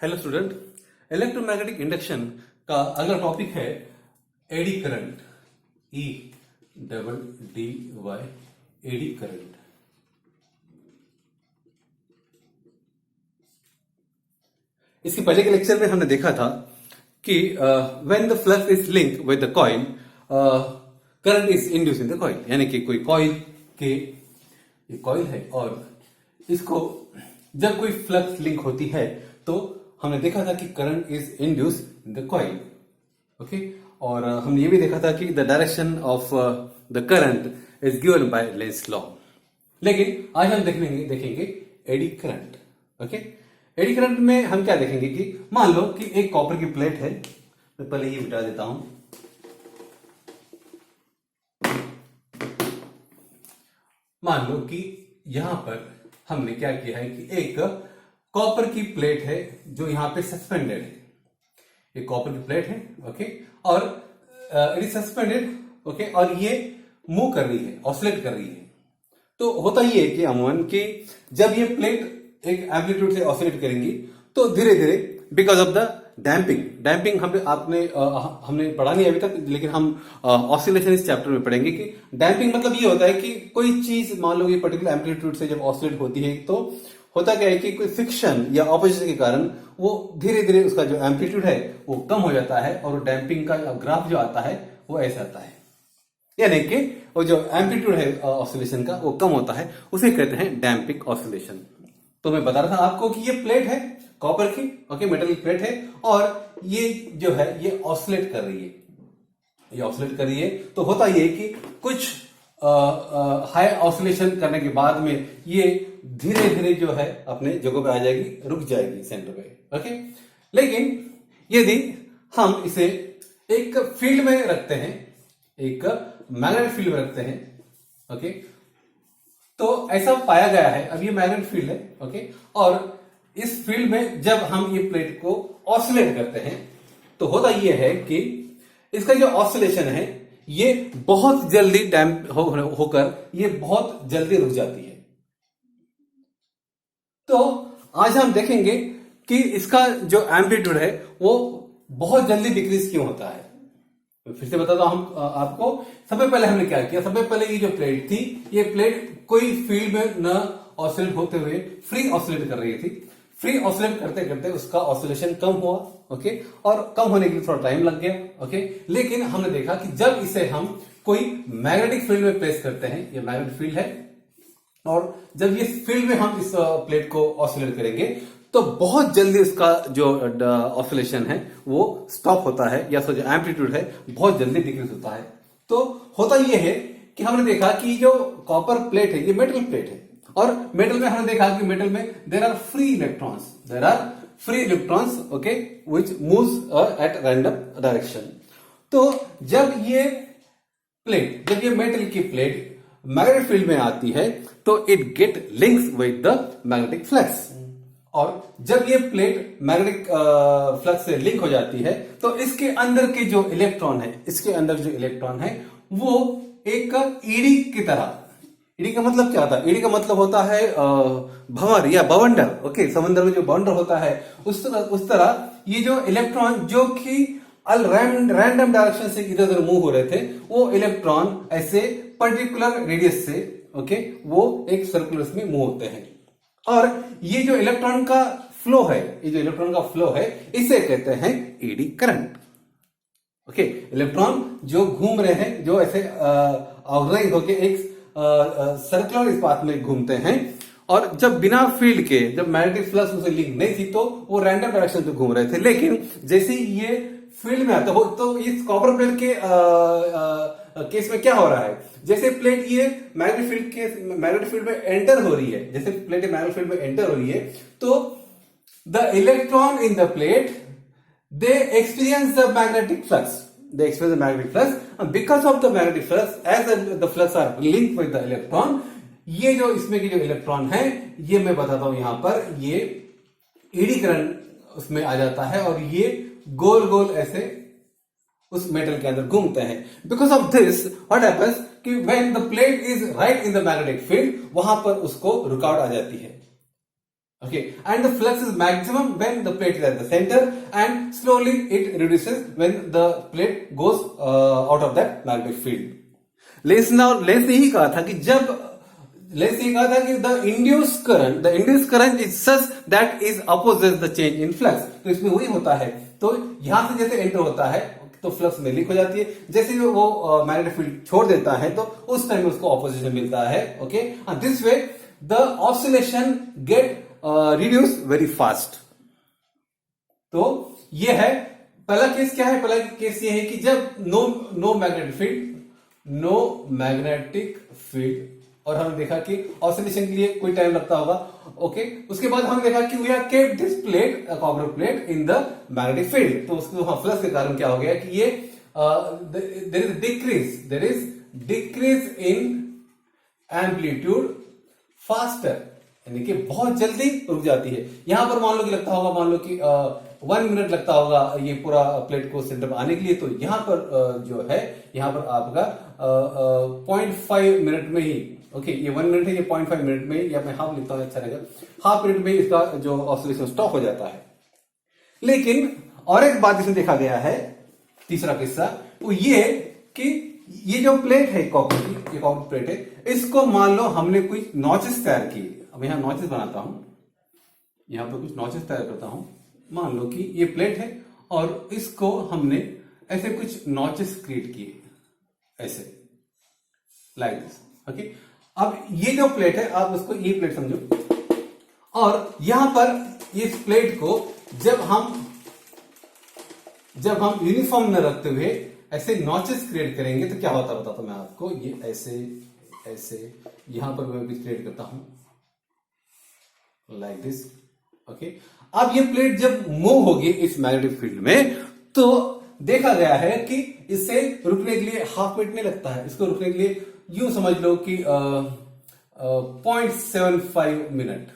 Hello student, electromagnetic induction का अगला topic है eddy current. E double D Y eddy current. इसके पहले के लेक्चर में हमने देखा था कि when the flux is link with the coil current is induce in the coil, यानी कि कोई कॉइल के ये कॉइल है और इसको जब कोई फ्लक्स लिंक होती है तो हमने देखा था कि current is induce in the coil. Okay, और हमने ये भी देखा था कि the direction of the current is given by Lenz law. लेकिन आज हम देखेंगे eddy current. Okay, eddy current में हम क्या देखेंगे कि मान लो कि एक कॉपर की प्लेट है। मैं पहले ये मिटा देता हूं। मान लो कि यहां पर हमने क्या किया है कि एक कॉपर की प्लेट है जो यहां पे सस्पेंडेड है। एक कॉपर की प्लेट है, ओके, और इट इज सस्पेंडेड, ओके, और ये मूव कर रही है, ऑसिलेट कर रही है। तो होता ही है कि अमूमन कि जब ये प्लेट एक एम्पलीट्यूड से ऑसिलेट करेंगी तो धीरे धीरे बिकॉज ऑफ द डैम्पिंग हमने पढ़ा नहीं अभी तक, लेकिन हम ऑसिलेशन इस चैप्टर में पढ़ेंगे कि डैम्पिंग मतलब ये होता है कि कोई चीज मान लो ये पर्टिकुलर एम्पलीट्यूड से जब ऑसिलेट होती है तो होता क्या है कि कोई फ्रिक्शन या ऑपोजिशन के कारण वो धीरे धीरे उसका जो एम्पलीट्यूड है वो कम हो जाता है और डैम्पिंग का ग्राफ जो आता है वो ऐसा आता है, यानी कि वो जो एम्पलीट्यूड है ऑसिलेशन का वो कम होता है, उसे कहते हैं डैम्पिंग ऑसिलेशन। तो मैं बता रहा था आपको कि ये प्लेट है कॉपर की, ओके, मेटल की प्लेट है और ये जो है ये ऑसिलेट कर रही है, ये ऑसिलेट कर रही है। तो होता ये है कि कुछ हाई ऑसिलेशन करने के बाद में ये धीरे धीरे जो है अपने जगह पे आ जाएगी, रुक जाएगी सेंटर पे। ओके, लेकिन यदि हम इसे एक फील्ड में रखते हैं, एक मैग्नेटिक फील्ड में रखते हैं, ओके, तो ऐसा पाया गया है, अब ये मैग्नेटिक फील्ड है, ओके, और इस फील्ड में जब हम ये प्लेट को ऑसिलेट करते हैं तो होता ये है कि इसका जो ऑसिलेशन है ये बहुत जल्दी डैम्प होकर ये बहुत जल्दी रुक जाती है। तो आज हम देखेंगे कि इसका जो एम्पलीट्यूड है वो बहुत जल्दी डिक्रीज क्यों होता है। तो फिर से बताता हूं हम आपको। सबसे पहले हमने क्या किया, सबसे पहले ये जो प्लेट थी, ये प्लेट कोई फील्ड में न ऑसिलेट होते हुए फ्री ऑसिलेट कर रही थी। फ्री ऑसिलेट करते करते उसका ऑसिलेशन कम हुआ, ओके, और कम होने के लिए थोड़ा टाइम लग गया, ओके। लेकिन हमने देखा कि जब इसे हम कोई मैग्नेटिक फील्ड में प्लेस करते हैं, ये मैग्नेटिक फील्ड है, और जब ये फील्ड में हम इस प्लेट को ऑसिलेट करेंगे तो बहुत जल्दी उसका जो ऑसिलेशन है वो स्टॉप होता है, या जो एम्पलीट्यूड है बहुत जल्दी डिक्रीज होता है। तो होता यह है कि हमने देखा कि जो कॉपर प्लेट है ये मेटल प्लेट है, और मेटल में हमने देखा कि मेटल में there are free electrons, okay, which moves at random direction. तो जब ये मेटल की प्लेट मैग्नेटिक फील्ड में आती है तो it get links with the magnetic flux, और जब ये प्लेट मैग्नेटिक फ्लक्स से लिंक हो जाती है तो इसके अंदर के जो इलेक्ट्रॉन है वो एक ईडी की तरह, ईडी का मतलब क्या होता है, ईडी का मतलब होता है भंवर या बवंडर, ओके, समंदर में जो बवंडर होता है उस तरह ये जो इलेक्ट्रॉन जो कि रैंडम डायरेक्शन से इधर उधर मूव हो रहे थे, वो इलेक्ट्रॉन ऐसे पर्टिकुलर रेडियस से, ओके, वो एक सर्कुलर में मूव होते हैं। और ये जो इलेक्ट्रॉन का फ्लो है, इसे कहते हैं एडी करंट। ओके, इलेक्ट्रॉन जो घूम रहे हैं, जो ऐसे ऑर्गेनाइज होके एक सर्कुलर इस पाथ में घूमते हैं, और जब बिना फील्ड के, जब मैग्नेटिक फ्लक्स उसे लिंक नहीं थी तो वो रैंडम डायरेक्शन से घूम रहे थे। लेकिन जैसे ही ये फील्ड में आता हो तो इस कॉपर प्लेट के केस में क्या हो रहा है, जैसे प्लेट ये मैग्नेटिक फील्ड में एंटर हो रही है, जैसे प्लेट मैग्नेटिक फील्ड में एंटर हो रही है तो the electron in the plate they experience the magnetic flux, and because of the magnetic flux, as the flux are linked with the electron, ये जो इसमें की जो इलेक्ट्रॉन है ये मैं बताता हूं यहां पर, ये एडी करंट उसमें आ जाता है और ये गोल गोल ऐसे उस मेटल के अंदर घूमते हैं। Because of this what happens कि when the plate is right in the magnetic field, वहां पर उसको रुकावट आ जाती है, Okay, and the flux is maximum when the plate is at the center, and slowly it reduces when the plate goes out of that magnetic field. Lens ने ही कहा था कि the induced current is such that is opposes the change in flux. तो इसमें वही होता है, तो यहां से जैसे एंटर होता है तो फ्लक्स में लीक हो जाती है, जैसे ही वो मैग्नेटिक फील्ड छोड़ देता है तो उस टाइम उसको ऑपोजिशन मिलता है. Okay, this way the oscillation get reduce very fast. तो ये है पहला केस. क्या है पहला केस? ये है कि जब नो मैग्नेटिक फील्ड और हमने देखा कि ऑसिलेशन के लिए कोई टाइम लगता होगा. ओके, उसके बाद हमने देखा कि we have kept this plate, copper plate, in the magnetic field. तो उसको फ्लक्स के कारण क्या हो गया कि ये there is decrease in amplitude faster, यानी कि बहुत जल्दी रुक जाती है. यहां पर मान लो कि लगता होगा, मान लो कि 1 मिनट लगता होगा ये पूरा प्लेट को सेंटर में आने के लिए, तो यहां पर जो है यहां पर आपका 0.5 मिनट में ही, ओके, ये 1 मिनट है, ये 0.5 मिनट में, या मैं हाफ लिखता हूं अच्छा रहेगा, हाफ मिनट में इसका जो ऑसिलेशन स्टॉप हो जाता है. लेकिन और एक बात इसमें देखा गया है, तीसरा किस्सा, वो ये कि ये जो प्लेट है कॉपर की, ये कॉपर प्लेट है, इसको मान लो हमने कोई नॉचेस तैयार किए. अब यहां नॉचेस बनाता हूं, यहां पर कुछ नॉचेस तैयार करता हूं. मान लो कि ये प्लेट है और इसको हमने ऐसे कुछ नॉचेस क्रिएट किए, ऐसे लाइक दिस. ओके, अब ये जो प्लेट है आप उसको ये प्लेट समझो, और यहां पर इस प्लेट को जब हम यूनिफॉर्म में रखते हुए ऐसे नॉचेस क्रिएट करेंगे तो क्या होता है बताता मैं आपको. ये ऐसे यहां पर मैं भी क्रिएट करता हूं लाइक दिस. ओके, अब ये प्लेट जब मूव होगी इस मैग्नेटिक फील्ड में तो देखा गया है कि इसे रुकने के लिए हाफ मिनट नहीं लगता है. इसको रुकने के लिए यूं समझ लो कि 0.75 मिनट,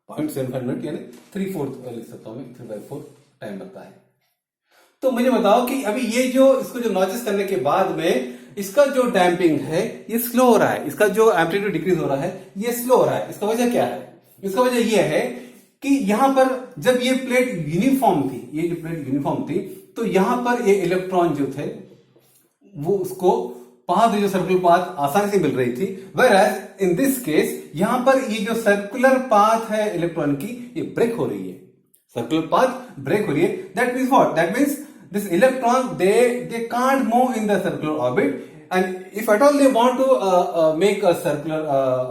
0.75 मिनट यानी 3/4 लिख सकता हूं मैं, 3/4 टाइम लगता है. तो मुझे बताओ कि अभी ये इसको जो नॉचेस करने के बाद में इसका जो डैम्पिंग है ये स्लो हो रहा है, इसका जो एम्पलीट्यूड डिक्रीज हो रहा है ये स्लो हो रहा है. इसका वजह क्या है? इसका वजह यह है कि यहां पर जब ये प्लेट यूनिफॉर्म थी, तो यहां पर ये इलेक्ट्रॉन जो थे वो उसको पाथ, जो सर्कुलर पाथ आसानी से मिल रही थी. वेयरएज इन दिस केस यहां पर ये जो सर्कुलर पाथ है इलेक्ट्रॉन की, ये ब्रेक हो रही है. सर्कुलर पाथ ब्रेक हो रही है. That means what? That means this electron they can't move in the circular orbit, and if at all they want to make a circular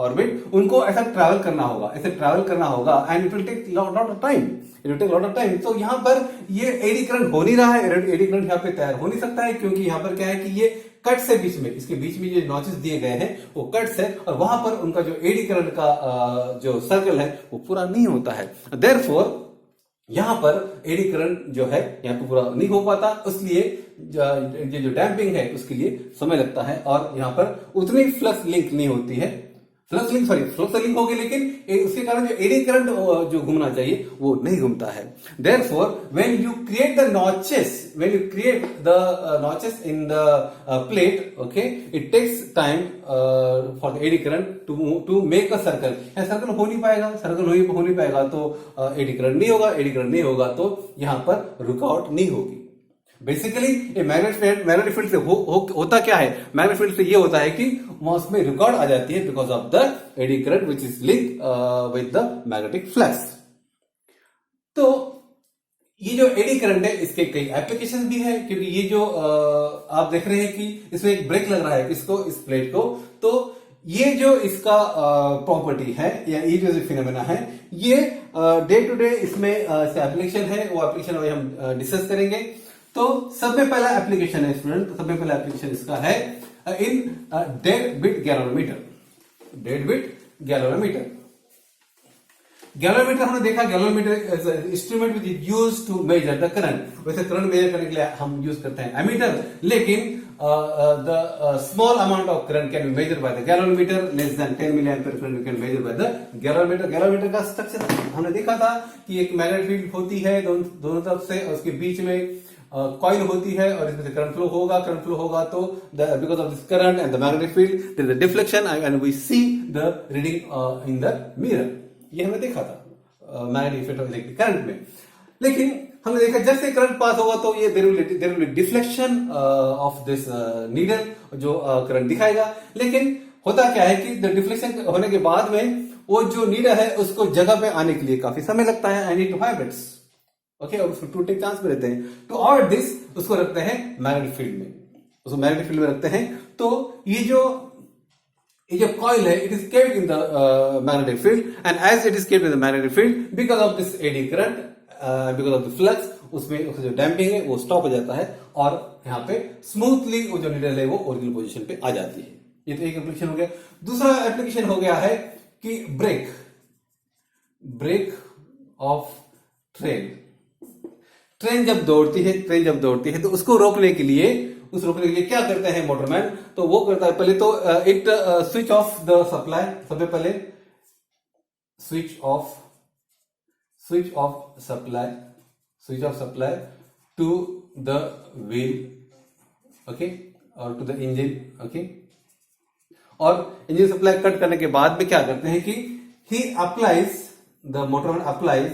orbit, उनको ऐसा ट्रैवल करना होगा and it will take lot of time. तो यहाँ पर ये eddy current हो नहीं रहा है. एडी करंट यहाँ पे तैयार हो नहीं सकता है, क्योंकि यहाँ पर क्या है कि ये कट से बीच में, इसके बीच में जो नॉचेस दिए गए हैं वो कट्स है, और वहां पर उनका जो एडी करंट का जो सर्कल है वो पूरा नहीं होता है. देयरफॉर यहां पर एडी करंट जो है यहां पर पूरा नहीं हो पाता, इसलिए जो डैम्पिंग है उसके लिए समय लगता है, और यहां पर उतनी फ्लक्स लिंक नहीं होती है. फ्लक्स लिंक होगी, लेकिन उसके कारण जो एडी करंट जो घूमना चाहिए वो नहीं घूमता है. Therefore when you create the notches in the plate, okay, it takes time for the eddy current to make a circle. Circle हो नहीं पाएगा तो एडी करंट नहीं होगा तो यहां पर रुकावट नहीं होगी. बेसिकली ये मैग्नेटिक फील्ड से होता क्या है? मैग्नेटिक फील्ड से ये होता है कि उसमें रुकावट आ जाती है because of the eddy current which is link with the magnetic flux. तो ये जो एडी करंट है इसके कई एप्लीकेशन भी है, क्योंकि ये जो आप देख रहे हैं कि इसमें एक ब्रेक लग रहा है इस प्लेट को, तो ये जो इसका प्रॉपर्टी है या ये जो फिनोमेना है ये डे टू डे इसमें एप्लीकेशन है, वो एप्लीकेशन अभी हम डिस्कस करेंगे. तो सबसे पहला एप्लीकेशन है स्टूडेंट, सबसे पहला एप्लीकेशन इसका है इन डेड बिट गैलोरीमीटर. हमने देखा galvanometer instrument which is used to measure the current. वैसे करंट मेजर करने के लिए हम यूज करते हैं एमीटर, लेकिन the small amount of current can be measure by the galvanometer. Less than 10 milli ampere current can measure by the galvanometer. Galvanometer का structure हमने देखा था कि एक मैग्नेटिक फील्ड होती है दोनों तरफ से, और उसके बीच में कॉइल होती है, और इसमें से करंट फ्लो होगा तो because of this current and the magnetic field there is a deflection and we see the reading in the mirror. ये हमने देखा था. Magnetic effect of electric current में। लेकिन हमने देखा जैसे करंट पास होगा तो ये there will be deflection of this needle, जो करंट दिखाएगा। लेकिन होता क्या है कि डिफ्लेक्शन होने के बाद में वो जो नीडल है उसको जगह पे आने के लिए काफी समय लगता है, एंड इट वाइब्रेट्स, ओके, और उसको टूटने के चांस भी रहते हैं। तो अवॉइड दिस उसको रखते हैं मैग्नेटिक फील्ड में, उसको मैग्नेटिक फील्ड में रखते हैं। तो ये जो कॉइल है, it is kept in the magnetic field, and as it is kept in the magnetic field, because of this eddy current, because of the flux, उसमें जो डैम्पिंग है वो स्टॉप हो जाता है, और यहाँ पे स्मूथली वो जो नीडल है वो ओरिजिनल पोजीशन पे आ जाती है। ये तो एक एप्लीकेशन हो गया। दूसरा एप्लीकेशन हो गया है कि ब्रेक ऑफ ट्रेन जब दौड़ती है तो उसको रोकने के लिए क्या करते हैं मोटरमैन? तो वो करता है पहले तो it switch off the supply, सबसे पहले switch off supply to the wheel, okay, और टू द इंजन, ओके। और इंजन सप्लाई कट करने के बाद में क्या करते हैं कि he applies, the motorman applies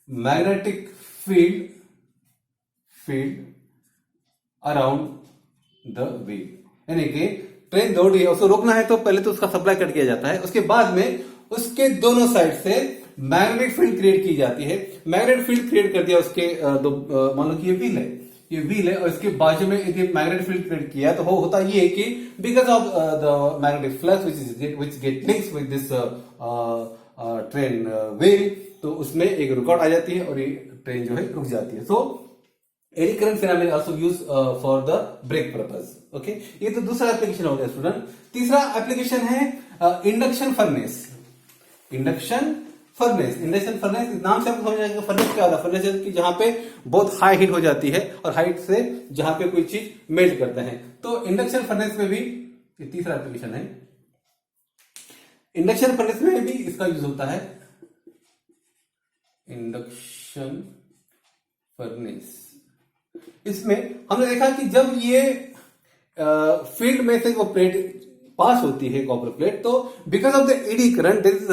magnetic field around the wheel. यानी कि ट्रेन दौड़ रही है, उसको रोकना है तो पहले तो उसका सप्लाई कट किया जाता है, उसके बाद में उसके दोनों साइड से मैग्नेटिक फील्ड क्रिएट की जाती है। मैग्नेटिक फील्ड क्रिएट कर दिया उसके मान लो कि ये व्हील है और इसके बाजू में यदि मैग्नेटिक फील्ड क्रिएट किया तो होता ये है कि because of the magnetic flux which get links with this train wheel, तो उसमें एक रुकावट आ जाती है और ये ट्रेन जो है रुक जाती है। So eddy current phenomena also use for the brake purpose, okay. ये तो दूसरा एप्लीकेशन हो गया स्टूडेंट। तीसरा एप्लीकेशन है इंडक्शन फर्नेस। इंडक्शन फर्नेस नाम से आपको समझ आएगा फर्नेस क्या होता है। फर्नेस की जहां पे बहुत हाई हीट हो जाती है और हाइट से जहां पे कोई चीज मेल्ट करते हैं, तो इंडक्शन फर्नेस में भी ये तीसरा एप्लीकेशन है। इंडक्शन फर्नेस में भी इसका यूज होता है। इंडक्शन फर्नेस, इसमें हमने देखा कि जब ये फील्ड में से वो प्लेट पास होती है, कॉपर प्लेट, तो because of the eddy current there is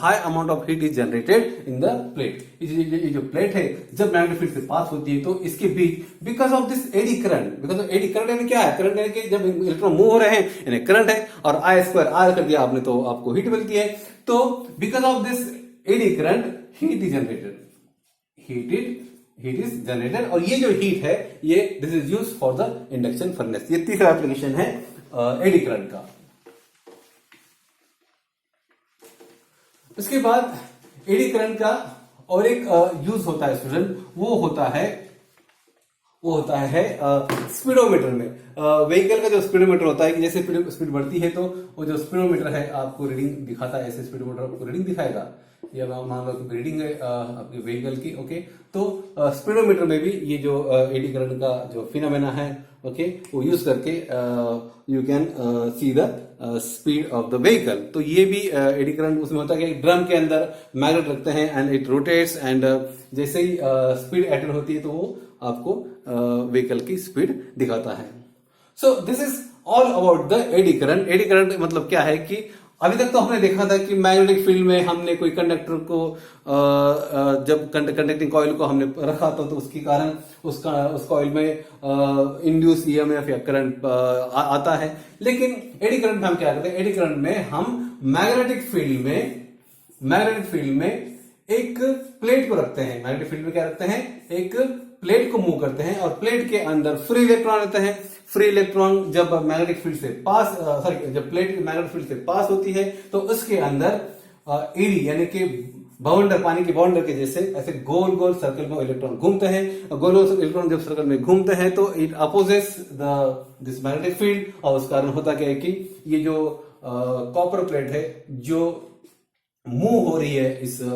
high amount of heat is generated in the plate. ये जो प्लेट है जब मैग्नेटिक फील्ड से पास होती है तो इसके बीच because of this eddy current यानी क्या है? करंट यानी कि जब इलेक्ट्रॉन मूव हो रहे हैं यानी करंट है, और आई स्क्वायर आर कर दिया आपने तो आपको हीट मिलती है। तो because of this eddy current heat is generated, और ये जो हीट है ये this is use for the induction furnace. ये तीसरा एप्लीकेशन है एडी करंट का। उसके बाद एडी करंट का और एक यूज होता है स्टूडेंट, वो होता है स्पीडोमीटर में। व्हीकल का जो स्पीडोमीटर होता है कि जैसे स्पीड बढ़ती है तो वो जो स्पीडोमीटर है आपको रीडिंग दिखाता है, ऐसे स्पीडोमीटर आपको रीडिंग दिखाएगा। या मान लो कि रीडिंग है आपके व्हीकल की, ओके। तो स्पीडोमीटर में भी ये जो एडी करंट का जो फिनोमेना है, ओके, वो यूज करके you can see the speed of the vehicle. तो ये भी एडी करंट उसमें होता है कि ड्रम के अंदर मैग्नेट रखते हैं एंड इट रोटेट्स, एंड जैसे ही स्पीड एटेड होती है तो वो आपको व्हीकल की स्पीड दिखाता है। So this is all about the eddy current. Eddy current मतलब क्या है कि अभी तक तो हमने देखा था कि मैग्नेटिक फील्ड में हमने कोई कंडक्टर को जब कंडक्टिंग कॉइल को हमने रखा था तो उसके कारण उस कॉइल में इंड्यूस ईएमएफ या करंट आता है। लेकिन एडी करंट में हम क्या करते हैं? एडी करंट में हम मैग्नेटिक फील्ड में एक प्लेट को रखते हैं। मैग्नेटिक फील्ड में क्या रखते हैं? एक प्लेट को मूव करते हैं और प्लेट के अंदर फ्री इलेक्ट्रॉन रहते हैं। फ्री इलेक्ट्रॉन जब मैग्नेटिक फील्ड से जब प्लेट मैग्नेटिक फील्ड से पास होती है तो उसके अंदर एडी यानी कि पानी के बाउंडर के जैसे ऐसे गोल गोल सर्कल में इलेक्ट्रॉन घूमते हैं। गोल गोल इलेक्ट्रॉन जब सर्कल में घूमते हैं तो it opposes this magnetic field, और उस कारण होता क्या है कि ये जो कॉपर प्लेट है जो मूव हो रही है,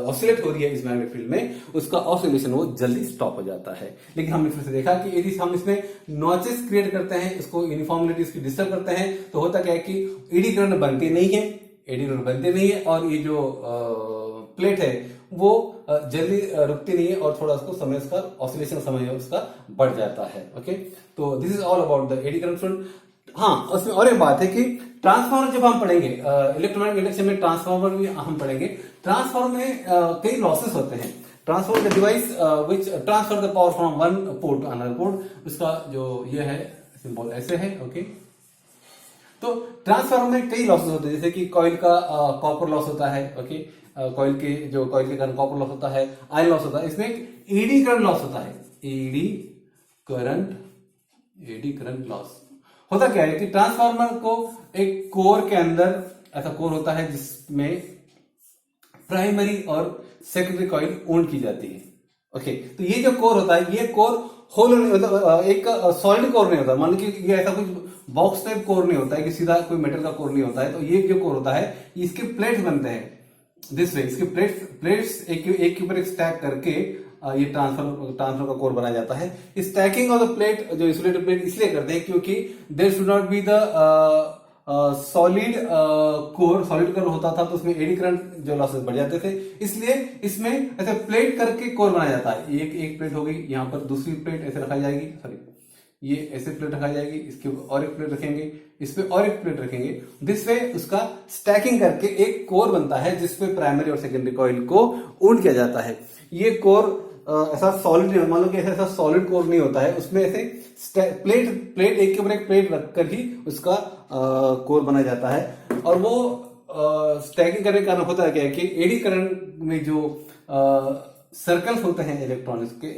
ऑसिलेट हो रही है इस मैग्नेटिक फील्ड में, उसका ऑसिलेशन वो जल्दी स्टॉप हो जाता है। लेकिन हमने फिर से देखा कि यदि हम इसमें नॉचेस क्रिएट करते हैं, इसको यूनिफॉर्मिटी इसकी डिस्टर्ब करते हैं, तो होता क्या है कि एडी करंट बनते नहीं है और ये जो प्लेट है वो जल्दी रुकती नहीं है और थोड़ा उसको समय, उसका ऑसिलेशन समय है उसका बढ़ जाता है। ओके, तो this is all about the eddy current. हाँ, उसमें और एक बात है कि ट्रांसफार्मर जब हम पढ़ेंगे, इलेक्ट्रोमैग्नेटिक इंडक्शन में ट्रांसफार्मर भी हम पढ़ेंगे। ट्रांसफार्मर में कई लॉसेस होते हैं। Transformer the device which transfer the power from one port to another port, उसका जो ये है सिंबल ऐसे है, ओके। तो ट्रांसफार्मर में कई लॉसेस होते हैं, जैसे कि कॉइल का कॉपर लॉस होता है, ओके। कॉइल के कारण कॉपर लॉस होता है, आयरन लॉस होता है। इसमें एडी करंट लॉस होता है, एडी करंट लॉस। होता क्या है कि ट्रांसफार्मर को एक कोर के अंदर, ऐसा कोर होता है जिसमें प्राइमरी और सेकेंडरी कॉइल ओन की जाती है, ओके। तो ये जो कोर होता है, ये कोर होल मतलब एक सॉलिड कोर नहीं होता, मान लो कि ये ऐसा कुछ बॉक्स टाइप कोर नहीं होता है कि सीधा कोई मेटल का कोर नहीं होता है। तो ये जो कोर होता है, इसके प्लेट्स बनते हैं दिस वे, इसके प्लेट्स एक के ऊपर एक स्टैक करके ये ट्रांसफर का कोर बनाया जाता है। स्टैकिंग ऑफ द प्लेट, जो इंसुलेटेड प्लेट इसलिए करते हैं क्योंकि there should not be the solid core होता था, तो उसमें एडी करंट जो लॉसेस बढ़ जाते थे, इसलिए इसमें ऐसे प्लेट करके कोर बनाया जाता है। एक प्लेट हो गई, यहाँ पर दूसरी प्लेट ऐसे रखाई जाएगी, सॉरी ये ऐसे प्लेट रखाई जाएगी, इसके और एक प्लेट रखेंगे, इस पे और एक प्लेट रखेंगे। दिस वे उसका स्टैकिंग करके एक कोर बनता है जिसपे प्राइमरी और सेकेंडरी कॉइल को वुंड किया जाता है। ये कोर ऐसा सॉलिड नहीं, मान लो कि ऐसा सॉलिड कोर नहीं होता है, उसमें ऐसे प्लेट एक के ऊपर एक प्लेट रखकर ही उसका कोर बनाया जाता है। और वो स्टैकिंग करने का कारण होता है क्या है कि एडी करंट में जो सर्कल्स होते हैं इलेक्ट्रॉनिक्स के,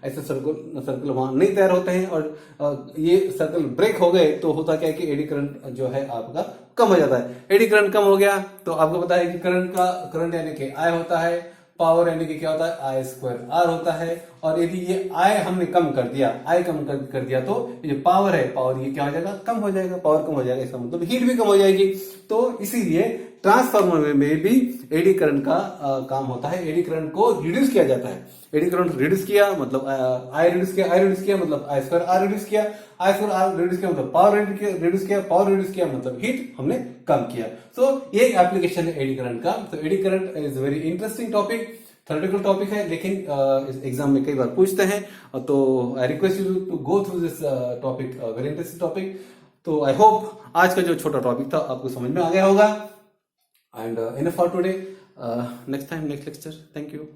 ऐसे सर्कल वहां नहीं तैयार होते हैं, और ये सर्कल ब्रेक हो गए तो होता क्या है कि एडी करंट जो है आपका कम हो जाता है। एडी करंट कम हो गया तो आपको पता है कि करंट यानी कि आई होता है, पावर यानी कि क्या होता है, आई स्क्वायर आर होता है। और यदि ये आई हमने कम कर दिया, आई कम कर दिया, तो ये जो पावर है, पावर ये क्या हो जाएगा, कम हो जाएगा, पावर कम हो जाएगा, इसका मतलब हीट भी कम हो जाएगी। तो इसीलिए ट्रांसफार्मर में भी एडी करंट का काम होता है, एडी करंट को रिड्यूस किया जाता है। एडी करंट रिड्यूस किया मतलब आई रिड्यूस किया मतलब आई स्क्वायर आर रिड्यूस किया, आई स्क्वायर आर रिड्यूस किया मतलब पावर रिड्यूस किया, पावर रिड्यूस किया मतलब हीट हमने कम किया। सो ये एप्लीकेशन है एडी करंट का। तो eddy current is very interesting topic, theoretical topic है, लेकिन एग्जाम में कई बार पूछते हैं। तो I request you to go through this topic, very interesting topic. तो आई होप आज का जो छोटा टॉपिक था आपको समझ में आ गया होगा। And enough for today, next time next lecture. Thank you.